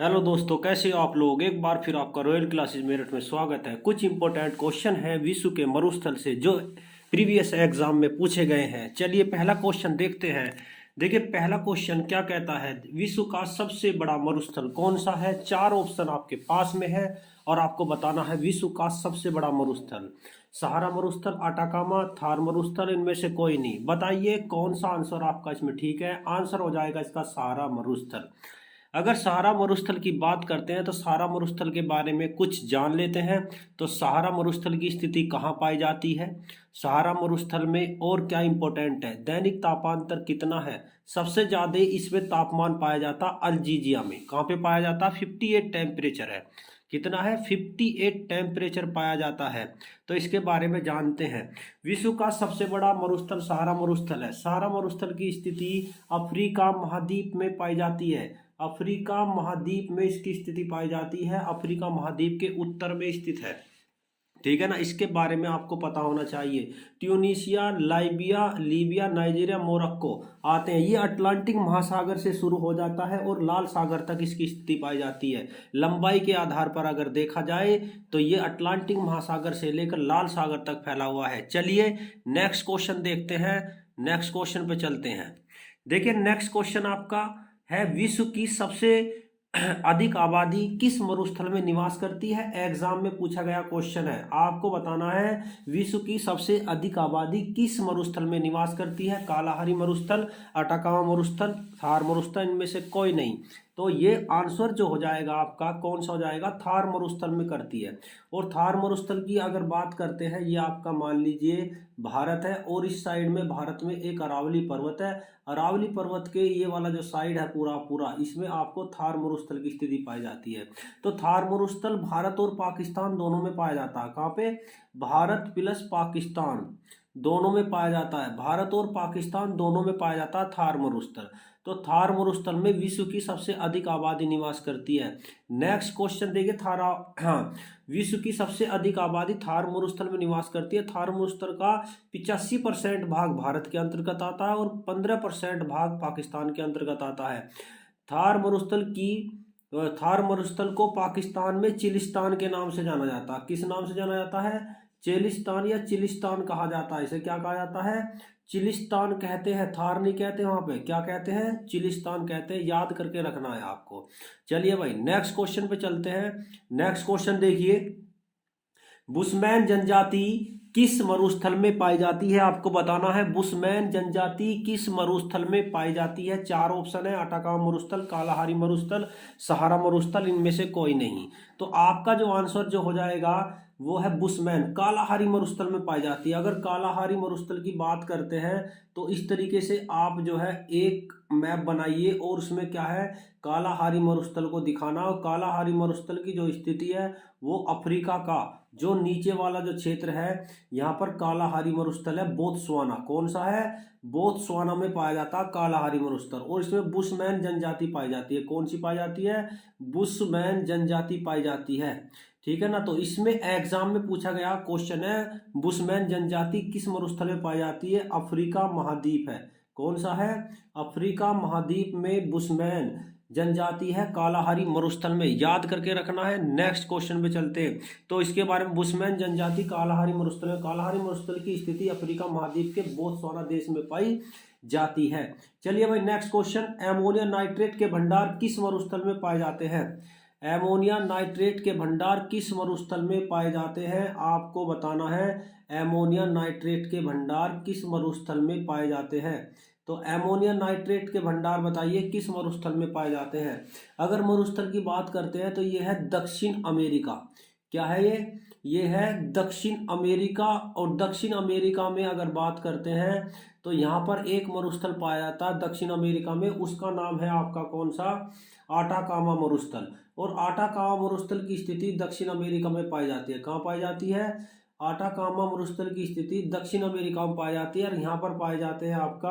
Hello दोस्तों, कैसे हो आप लोग। एक बार फिर आपका रॉयल क्लासेस मेरठ में स्वागत है। कुछ इंपॉर्टेंट क्वेश्चन है विश्व के मरुस्थल से जो प्रीवियस एग्जाम में पूछे गए हैं। चलिए पहला क्वेश्चन देखते हैं। देखिए पहला क्वेश्चन क्या कहता है, विश्व का सबसे बड़ा मरुस्थल कौन सा है। चार ऑप्शन आपके पास में है और आपको बताना है विश्व का सबसे बड़ा मरुस्थल। सहारा मरुस्थल, अटाकामा, थार मरुस्थल, इनमें से कोई नहीं। बताइए कौन सा आंसर आपका इसमें ठीक है। आंसर हो जाएगा इसका सहारा मरुस्थल। अगर सहारा मरुस्थल की बात करते हैं तो सहारा मरुस्थल के बारे में कुछ जान लेते हैं। तो सहारा मरुस्थल की स्थिति कहाँ पाई जाती है, सहारा मरुस्थल में और क्या इंपॉर्टेंट है, दैनिक तापांतर कितना है। सबसे ज्यादा इसमें तापमान पाया जाता अल्जीजिया में। कहाँ पे पाया जाता, 58 टेम्परेचर है। कितना है, 58 टेम्परेचर पाया जाता है। तो इसके बारे में जानते हैं। विश्व का सबसे बड़ा मरुस्थल सहारा मरुस्थल है। सहारा मरुस्थल की स्थिति अफ्रीका महाद्वीप में पाई जाती है। अफ्रीका महाद्वीप में इसकी स्थिति पाई जाती है। अफ्रीका महाद्वीप के उत्तर में स्थित है। ठीक है ना, इसके बारे में आपको पता होना चाहिए। ट्यूनीशिया, लाइबिया, लीबिया, नाइजीरिया, मोरक्को आते हैं। ये अटलांटिक महासागर से शुरू हो जाता है और लाल सागर तक इसकी स्थिति पाई जाती है। लंबाई के आधार पर अगर देखा जाए तो ये अटलांटिक महासागर से लेकर लाल सागर तक फैला हुआ है। चलिए नेक्स्ट क्वेश्चन देखते हैं। नेक्स्ट क्वेश्चन पे चलते हैं। देखिए नेक्स्ट क्वेश्चन आपका है, विश्व की सबसे अधिक आबादी किस मरुस्थल में निवास करती है। एग्जाम में पूछा गया क्वेश्चन है, आपको बताना है विश्व की सबसे अधिक आबादी किस मरुस्थल में निवास करती है। कालाहारी मरुस्थल, अटाकामा मरुस्थल, थार मरुस्थल, इनमें से कोई नहीं। तो ये आंसर जो हो जाएगा आपका कौन सा हो जाएगा, थार मरुस्थल में करती है। और थार मरुस्थल की अगर बात करते हैं, ये आपका मान लीजिए भारत है और इस साइड में भारत में एक अरावली पर्वत है। अरावली पर्वत के ये वाला जो साइड है पूरा पूरा, इसमें आपको थार मरुस्थल की स्थिति पाई जाती है। तो थार मरुस्थल भारत और पाकिस्तान दोनों में पाया जाता है। कहाँ पे, भारत प्लस पाकिस्तान दोनों में पाया जाता है। भारत और पाकिस्तान दोनों में पाया जाता है थार मरुस्थल। तो थार मरुस्थल में विश्व की सबसे अधिक आबादी निवास करती है। नेक्स्ट क्वेश्चन देखिए, थारा हाँ, विश्व की सबसे अधिक आबादी थार मरुस्थल में निवास करती है। थार मरुस्थल का 85% भाग भारत के अंतर्गत आता है और 15% भाग पाकिस्तान के अंतर्गत आता है। थार मरुस्थल की थार मरुस्थल को पाकिस्तान में चिलिस्तान के नाम से जाना जाता है। किस नाम से जाना जाता है, चेलिस्तान या चिलिस्तान कहा जाता है। इसे क्या कहा जाता है, चिलिस्तान कहते हैं। थार नहीं कहते, वहां पे क्या कहते हैं, चिलिस्तान कहते हैं। याद करके रखना है आपको। चलिए भाई नेक्स्ट क्वेश्चन पे चलते हैं। नेक्स्ट क्वेश्चन देखिए, बुशमैन जनजाति किस मरुस्थल में पाई जाती है। आपको बताना है बुशमैन जनजाति किस मरुस्थल में पाई जाती है। चार ऑप्शन है, अटाकामा मरुस्थल, कालाहारी मरुस्थल, सहारा मरुस्थल, इनमें से कोई नहीं। तो आपका जो आंसर जो हो जाएगा वो है बुशमैन, कालाहारी मरुस्थल में पाई जाती है। अगर कालाहारी मरुस्थल की बात करते हैं तो इस तरीके से आप जो है एक मैप बनाइए और उसमें क्या है, कालाहारी मरुस्थल को दिखाना। और कालाहारी मरुस्थल की जो स्थिति है वो अफ्रीका का जो नीचे वाला जो क्षेत्र है, यहाँ पर कालाहारी मरुस्थल है। बोत्सवाना, कौन सा है, बोत्सवाना में पाया जाता है कालाहारी मरुस्थल। और इसमें बुशमैन जनजाति पाई जाती है। कौन सी पाई जाती है, बुशमैन जनजाति पाई जाती है। ठीक है ना, तो इसमें एग्जाम में पूछा गया क्वेश्चन है, बुशमैन जनजाति किस मरुस्थल में पाई जाती है। अफ्रीका महाद्वीप है। कौन सा है, अफ्रीका महाद्वीप में बुशमैन जनजाति है, कालाहारी मरुस्थल में। याद करके रखना है। नेक्स्ट क्वेश्चन पे चलते हैं। तो इसके बारे में, बुशमैन जनजाति कालाहारी मरुस्थल में, कालाहारी मरुस्थल की स्थिति अफ्रीका महाद्वीप के बोत्सवाना देश में पाई जाती है। चलिए भाई नेक्स्ट क्वेश्चन, एमोनिया नाइट्रेट के भंडार किस मरुस्थल में पाए जाते हैं। एमोनिया नाइट्रेट के भंडार किस मरुस्थल में पाए जाते हैं, आपको बताना है। एमोनिया नाइट्रेट के भंडार किस मरुस्थल में पाए जाते हैं। तो एमोनिया नाइट्रेट के भंडार बताइए किस मरुस्थल में पाए जाते हैं। अगर मरुस्थल की बात करते हैं तो ये है दक्षिण अमेरिका। क्या है ये है दक्षिण अमेरिका। और दक्षिण अमेरिका में अगर बात करते हैं तो यहाँ पर एक मरुस्थल पाया जाता है दक्षिण अमेरिका में, उसका नाम है आपका कौन सा, आटाकामा मरुस्थल। और आटाकामा मरुस्थल की स्थिति दक्षिण अमेरिका में पाई जाती है। कहाँ पाई जाती है, आटाकामा मरुस्थल की स्थिति दक्षिण अमेरिका में पाई जाती है और यहाँ पर पाए जाते हैं आपका।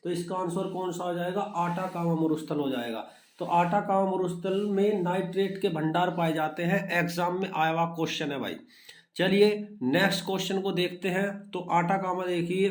तो इसका आंसर कौन सा हो जाएगा, आटाकामा मरुस्थल हो जाएगा। तो आटाकामा मरुस्थल में नाइट्रेट के भंडार पाए जाते हैं। एग्जाम में आया हुआ क्वेश्चन है भाई। चलिए नेक्स्ट क्वेश्चन को देखते हैं। तो आटाकामा देखिए,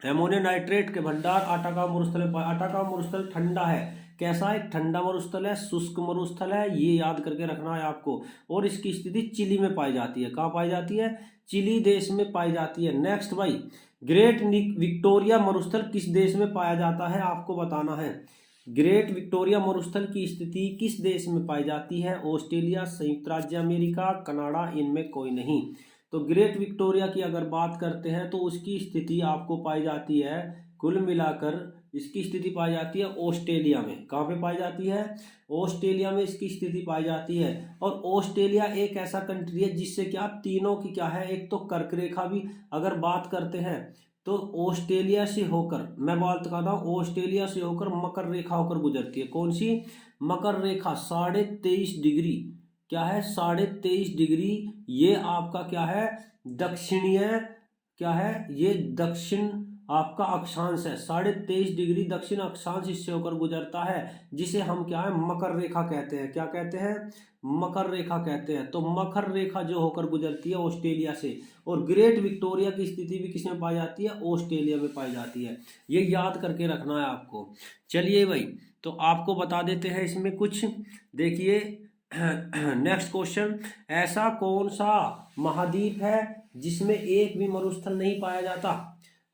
एमोनियम नाइट्रेट के भंडार आटाकामा मरुस्थल में, आटाकामा मरुस्थल ठंडा है। कैसा है, ठंडा मरुस्थल है, शुष्क मरुस्थल है, ये याद करके रखना है आपको। और इसकी स्थिति चिली में पाई जाती है। कहाँ पाई जाती है? चिली देश में पाई जाती है। नेक्स्ट भाई, ग्रेट विक्टोरिया मरुस्थल किस देश में पाया जाता है, आपको बताना है। ग्रेट विक्टोरिया मरुस्थल की स्थिति किस देश में पाई जाती है? ऑस्ट्रेलिया, संयुक्त राज्य अमेरिका, कनाडा, इनमें कोई नहीं। तो ग्रेट विक्टोरिया की अगर बात करते हैं तो उसकी स्थिति आपको पाई जाती है, कुल मिलाकर इसकी स्थिति पाई जाती है ऑस्ट्रेलिया में। कहाँ पे पाई जाती है? ऑस्ट्रेलिया में इसकी स्थिति पाई जाती है। और ऑस्ट्रेलिया एक ऐसा कंट्री है जिससे क्या तीनों की क्या है, एक तो कर्क रेखा भी अगर बात करते हैं तो ऑस्ट्रेलिया से होकर, मैं बात करता हूँ ऑस्ट्रेलिया से होकर मकर रेखा होकर गुजरती है। कौन सी? मकर रेखा 23.5 डिग्री, क्या है 23.5 डिग्री। ये आपका क्या है, दक्षिणीय, क्या है ये दक्षिण आपका अक्षांश है। 23.5 डिग्री दक्षिण अक्षांश इससे होकर गुजरता है, जिसे हम क्या है, मकर रेखा कहते हैं। क्या कहते हैं? मकर रेखा कहते हैं। तो मकर रेखा जो होकर गुजरती है ऑस्ट्रेलिया से। और ग्रेट विक्टोरिया की स्थिति भी किसमें पाई जाती है? ऑस्ट्रेलिया में पाई जाती है। ये याद करके रखना है आपको। चलिए भाई, तो आपको बता देते हैं इसमें कुछ, देखिए नेक्स्ट क्वेश्चन, ऐसा कौन सा महाद्वीप है जिसमें एक भी मरुस्थल नहीं पाया जाता?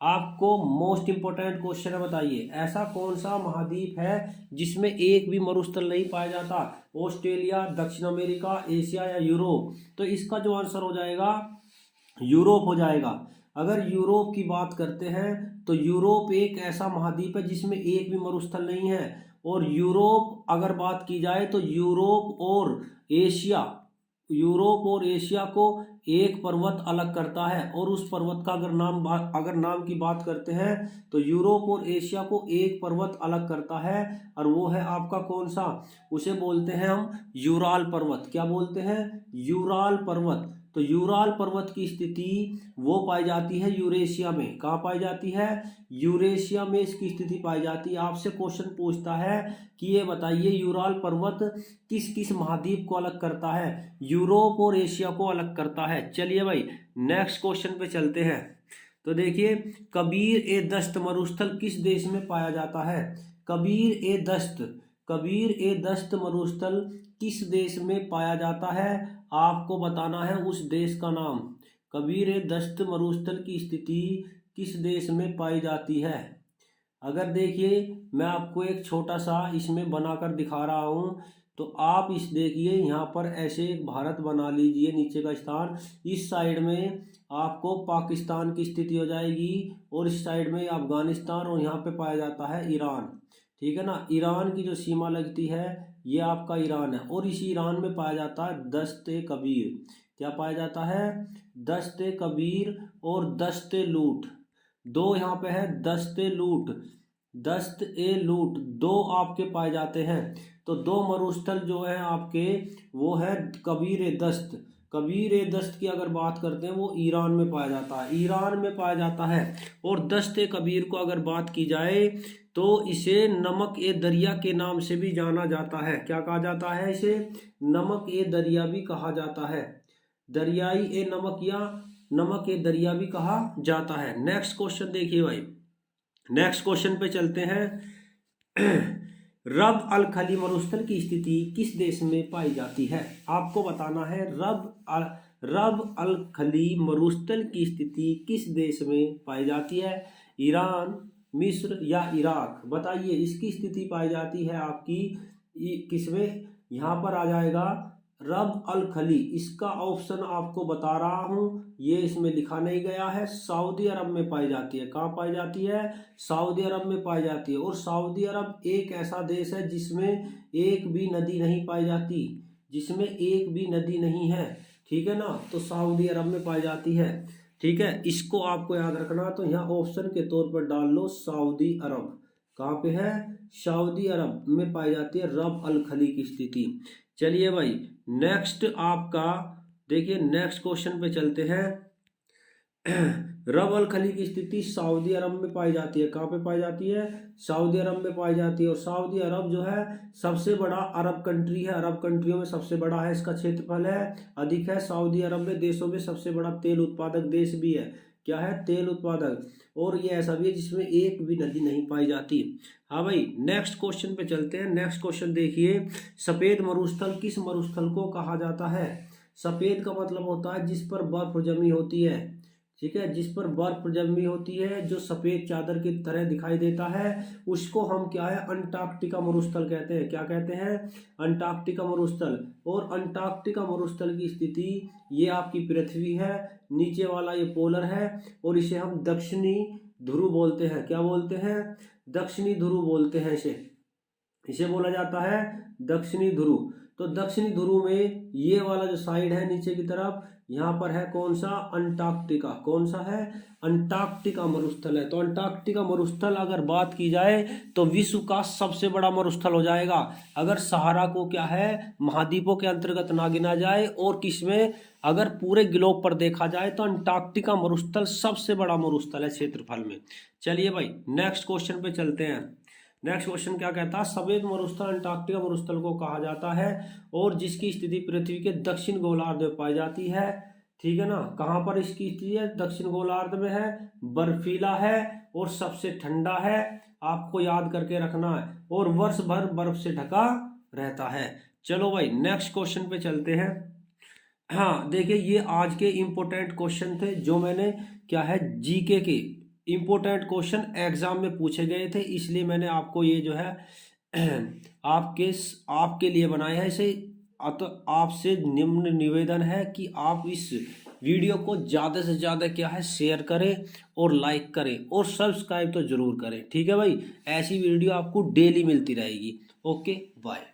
आपको मोस्ट इंपोर्टेंट क्वेश्चन है, बताइए ऐसा कौन सा महाद्वीप है जिसमें एक भी मरुस्थल नहीं पाया जाता? ऑस्ट्रेलिया, दक्षिण अमेरिका, एशिया या यूरोप? तो इसका जो आंसर हो जाएगा यूरोप हो जाएगा। अगर यूरोप की बात करते हैं तो यूरोप एक ऐसा महाद्वीप है जिसमें एक भी मरुस्थल नहीं है। और यूरोप अगर बात की जाए तो यूरोप और एशिया को एक पर्वत अलग करता है। और उस पर्वत का अगर नाम की बात करते हैं तो यूरोप और एशिया को एक पर्वत अलग करता है, और वो है आपका कौन सा? उसे बोलते हैं हम यूराल पर्वत। क्या बोलते हैं? यूराल पर्वत। तो यूराल पर्वत की स्थिति वो पाई जाती है यूरेशिया में। कहाँ पाई जाती है? यूरेशिया में इसकी स्थिति पाई जाती है। आपसे क्वेश्चन पूछता है कि ये बताइए यूराल पर्वत किस किस महाद्वीप को अलग करता है? यूरोप और एशिया को अलग करता है। चलिए भाई नेक्स्ट क्वेश्चन पे चलते हैं। तो देखिए, कबीर-ए-दस्त मरुस्थल किस देश में पाया जाता है? कबीर-ए-दस्त मरुस्थल किस देश में पाया जाता है? आपको बताना है उस देश का नाम। कबीर-ए-दस्त मरुस्थल की स्थिति किस देश में पाई जाती है? अगर देखिए, मैं आपको एक छोटा सा इसमें बनाकर दिखा रहा हूँ, तो आप इस देखिए यहाँ पर ऐसे एक भारत बना लीजिए, नीचे का स्थान, इस साइड में आपको पाकिस्तान की स्थिति हो जाएगी, और इस साइड में अफगानिस्तान, और यहाँ पे पाया जाता है ईरान। ठीक है ना, ईरान की जो सीमा लगती है ये आपका ईरान है। और इसी ईरान में पाया जाता है दस्त-ए-कबीर। क्या पाया जाता है? दस्त-ए-कबीर और दस्त-ए-लूट, दो यहाँ पे है दस्त-ए-लूट दो आपके पाए जाते हैं। तो दो मरुस्थल जो है आपके वो है कबीर-ए-दस्त। कबीर-ए-दस्त की अगर बात करते हैं वो ईरान में पाया जाता है, ईरान में पाया जाता है। और दस्त-ए-कबीर को अगर बात की जाए तो इसे नमक-ए-दरिया के नाम से भी जाना जाता है। क्या कहा जाता है इसे? नमक-ए-दरिया भी कहा जाता है, दरियाई-ए-नमक या नमक-ए-दरिया भी कहा जाता है। नेक्स्ट क्वेश्चन देखिए भाई, नेक्स्ट क्वेश्चन पे चलते हैं। रब अल खली मरुस्थल की स्थिति किस देश में पाई जाती है? आपको बताना है रब अल खली मरुस्थल की स्थिति किस देश में पाई जाती है? ईरान, मिस्र या इराक? बताइए, इसकी स्थिति पाई जाती है आपकी किसमें? यहाँ पर आ जाएगा रब अल खली। इसका ऑप्शन आपको बता रहा हूँ, ये इसमें लिखा नहीं गया है, सऊदी अरब में पाई जाती है। कहाँ पाई जाती है? सऊदी अरब में पाई जाती है। और सऊदी अरब एक ऐसा देश है जिसमें एक भी नदी नहीं पाई जाती, जिसमें एक भी नदी नहीं है। ठीक है ना, तो सऊदी अरब में पाई जाती है। ठीक है, इसको आपको याद रखना। तो यहाँ ऑप्शन के तौर पर डाल लो सऊदी अरब। कहाँ पे है? सऊदी अरब में पाई जाती है रब अल खली की स्थिति। चलिए भाई नेक्स्ट आपका देखिए, नेक्स्ट क्वेश्चन पे चलते हैं। रब अल खली की स्थिति सऊदी अरब में पाई जाती है। कहाँ पे पाई जाती है? सऊदी अरब में पाई जाती है। और सऊदी अरब जो है सबसे बड़ा अरब कंट्री है, अरब कंट्रियों में सबसे बड़ा है, इसका क्षेत्रफल है अधिक है। सऊदी अरब में देशों में सबसे बड़ा तेल उत्पादक देश भी है। क्या है, तेल उत्पादक। और ये ऐसा भी है जिसमें एक भी नदी नहीं पाई जाती। हाँ भाई, नेक्स्ट क्वेश्चन पे चलते हैं। नेक्स्ट क्वेश्चन देखिए, सफेद मरुस्थल किस मरुस्थल को कहा जाता है? सफेद का मतलब होता है जिस पर बर्फ जमी होती है, ठीक है, जिस पर बर्फ जमी होती है, जो सफेद चादर की तरह दिखाई देता है, उसको हम क्या है, अंटार्कटिका मरुस्थल कहते हैं। क्या कहते हैं? अंटार्कटिका मरुस्थल। और अंटार्कटिका मरुस्थल की स्थिति, ये आपकी पृथ्वी है, नीचे वाला ये पोलर है, और इसे हम दक्षिणी ध्रुव बोलते हैं। क्या बोलते हैं? दक्षिणी ध्रुव बोलते हैं इसे। इसे बोला जाता है दक्षिणी ध्रुव। तो दक्षिणी ध्रुव में ये वाला जो साइड है नीचे की तरफ, यहाँ पर है कौन सा? अंटार्कटिका। कौन सा है? अंटार्कटिका मरुस्थल है। तो अंटार्कटिका मरुस्थल अगर बात की जाए तो विश्व का सबसे बड़ा मरुस्थल हो जाएगा, अगर सहारा को क्या है, महाद्वीपों के अंतर्गत ना गिना जाए, और किसमें, अगर पूरे ग्लोब पर देखा जाए तो अंटार्कटिका मरुस्थल सबसे बड़ा मरुस्थल है क्षेत्रफल में। चलिए भाई, नेक्स्ट क्वेश्चन पे चलते हैं। नेक्स्ट क्वेश्चन क्या कहता है? सफेद मरुस्थल अंटार्कटिका मरुस्थल को कहा जाता है, और जिसकी स्थिति पृथ्वी के दक्षिण गोलार्ध में पाई जाती है। ठीक है ना? कहाँ पर इसकी स्थिति है? दक्षिण गोलार्ध में है, बर्फीला है, और सबसे ठंडा है, आपको याद करके रखना है, और वर्ष भर बर्फ से ढका रहता है। चलो भाई, नेक्स्ट क्वेश्चन पे चलते हैं। हाँ देखिए, ये आज के इम्पोर्टेंट क्वेश्चन थे जो मैंने क्या है, जीके के इम्पोर्टेंट क्वेश्चन एग्जाम में पूछे गए थे, इसलिए मैंने आपको ये जो है आपके लिए बनाए हैं इसे। तो आपसे निम्न निवेदन है कि आप इस वीडियो को ज़्यादा से ज़्यादा क्या है, शेयर करें और लाइक करें, और सब्सक्राइब तो ज़रूर करें। ठीक है भाई, ऐसी वीडियो आपको डेली मिलती रहेगी। Okay, bye.